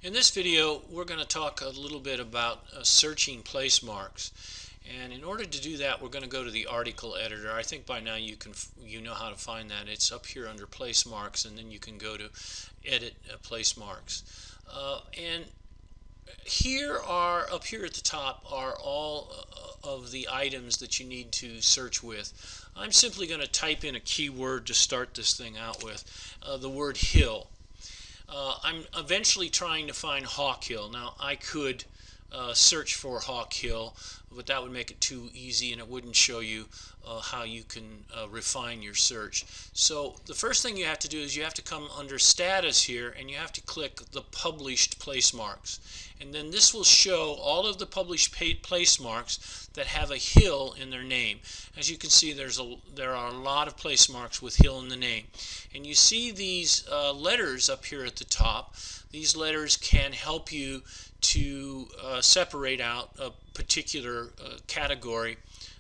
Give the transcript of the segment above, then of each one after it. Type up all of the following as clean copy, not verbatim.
In this video, we're going to talk a little bit about searching place marks. And in order to do that, we're going to go to the article editor. I think by now you know how to find that. It's up here under place marks, and then you can go to edit place marks. And up here at the top are all of the items that you need to search with. I'm simply going to type in a keyword to start this thing out with, the word hill. I'm eventually trying to find Hawk Hill. Now, I could search for Hawk Hill, but that would make it too easy and it wouldn't show you how you can refine your search. So the first thing you have to do is you have to come under status here and you have to click the published place marks. And then this will show all of the published place marks that have a hill in their name. As you can see, there are a lot of place marks with hill in the name. And you see these letters up here at the top. These letters can help you to separate out a particular category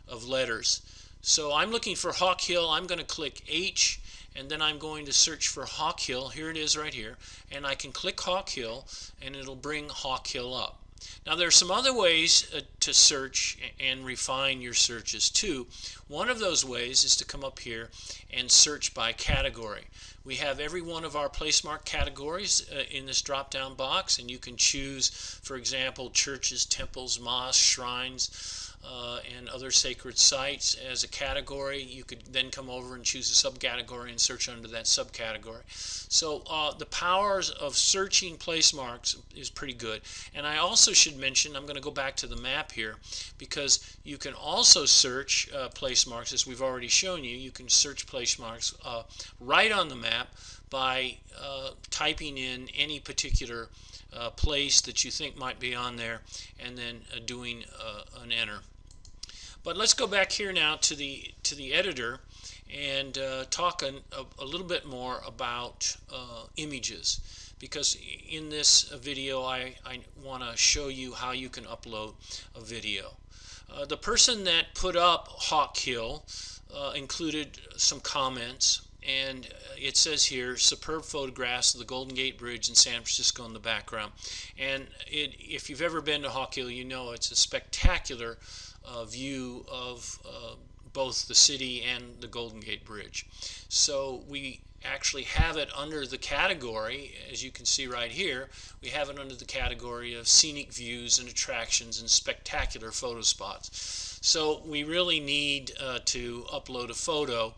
of letters. So I'm looking for Hawk Hill. I'm going to click H, and then I'm going to search for Hawk Hill. Here it is right here. And I can click Hawk Hill, and it'll bring Hawk Hill up. Now, there are some other ways to search and refine your searches too. One of those ways is to come up here and search by category. We have every one of our placemark categories in this drop-down box, and you can choose, for example, churches, temples, mosques, shrines, and other sacred sites as a category. You could then come over and choose a subcategory and search under that subcategory. So the powers of searching place marks is pretty good. And I also should mention, I'm going to go back to the map here, because you can also search place marks, as we've already shown you. You can search place marks right on the map by typing in any particular place that you think might be on there and then doing an enter. But let's go back here now to the editor and talk a little bit more about images, because in this video I want to show you how you can upload a video. The person that put up Hawk Hill included some comments, and it says here, superb photographs of the Golden Gate Bridge in San Francisco in the background. And if you've ever been to Hawk Hill, you know it's a spectacular view of both the city and the Golden Gate Bridge. So we actually have it under the category, as you can see right here, we have it under the category of scenic views and attractions and spectacular photo spots. So we really need to upload a photo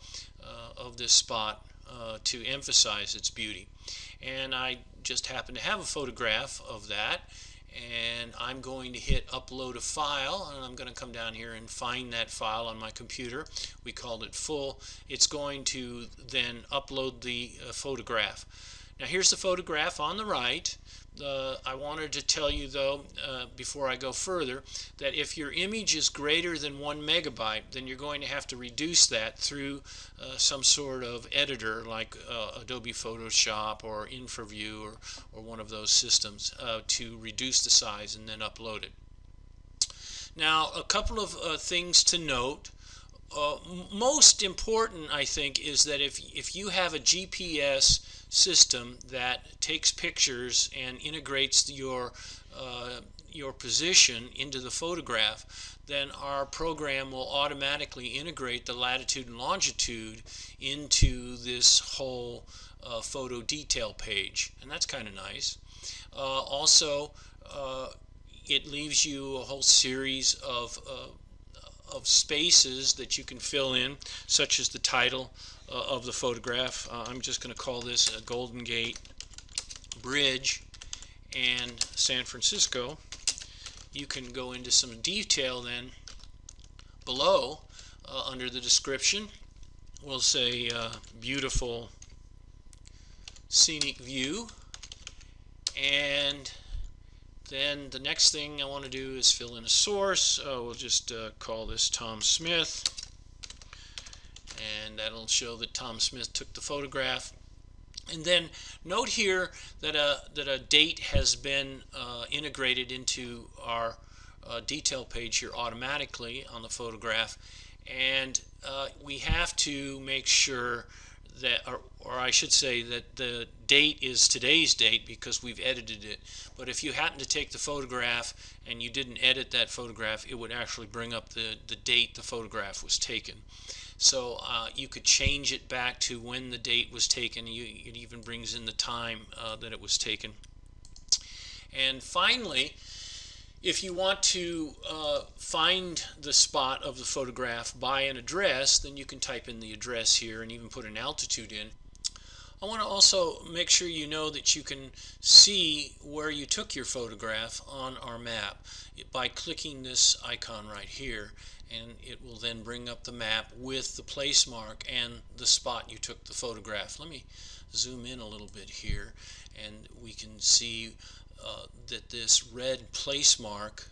of this spot to emphasize its beauty. And I just happen to have a photograph of that, and I'm going to hit upload a file, and I'm going to come down here and find that file on my computer. We called it full. It's going to then upload the photograph. Now here's the photograph on the right. I wanted to tell you though, before I go further, that if your image is greater than 1 megabyte, then you're going to have to reduce that through some sort of editor like Adobe Photoshop or InfraView or one of those systems to reduce the size and then upload it. Now, a couple of things to note. Most important, I think, is that if you have a GPS system that takes pictures and integrates your position into the photograph, then our program will automatically integrate the latitude and longitude into this whole photo detail page, and that's kind of nice. Also, it leaves you a whole series of spaces that you can fill in, such as the title of the photograph. I'm just going to call this a Golden Gate Bridge and San Francisco. You can go into some detail then below under the description. We'll say beautiful scenic view, and then the next thing I want to do is fill in a source. We'll just call this Tom Smith, and that'll show that Tom Smith took the photograph. And then note here that a date has been integrated into our detail page here automatically on the photograph, and we have to make sure or I should say that the date is today's date because we've edited it. But if you happen to take the photograph and you didn't edit that photograph, it would actually bring up the date the photograph was taken. So you could change it back to when the date was taken. It even brings in the time that it was taken. And finally, if you want to find the spot of the photograph by an address, then you can type in the address here and even put an altitude in. I want to also make sure you know that you can see where you took your photograph on our map by clicking this icon right here, and it will then bring up the map with the place mark and the spot you took the photograph. Let me zoom in a little bit here, and we can see that this red place mark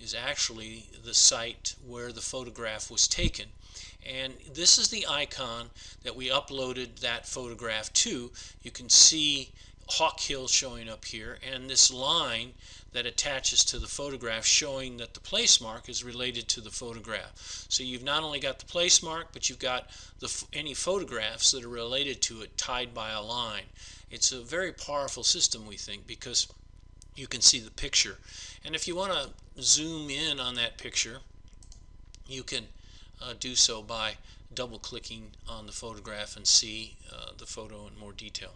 is actually the site where the photograph was taken. And this is the icon that we uploaded that photograph to. You can see Hawk Hill showing up here, and this line that attaches to the photograph showing that the place mark is related to the photograph. So you've not only got the place mark, but you've got any photographs that are related to it tied by a line. It's a very powerful system, we think, because you can see the picture. And if you want to zoom in on that picture, you can do so by double clicking on the photograph and see the photo in more detail.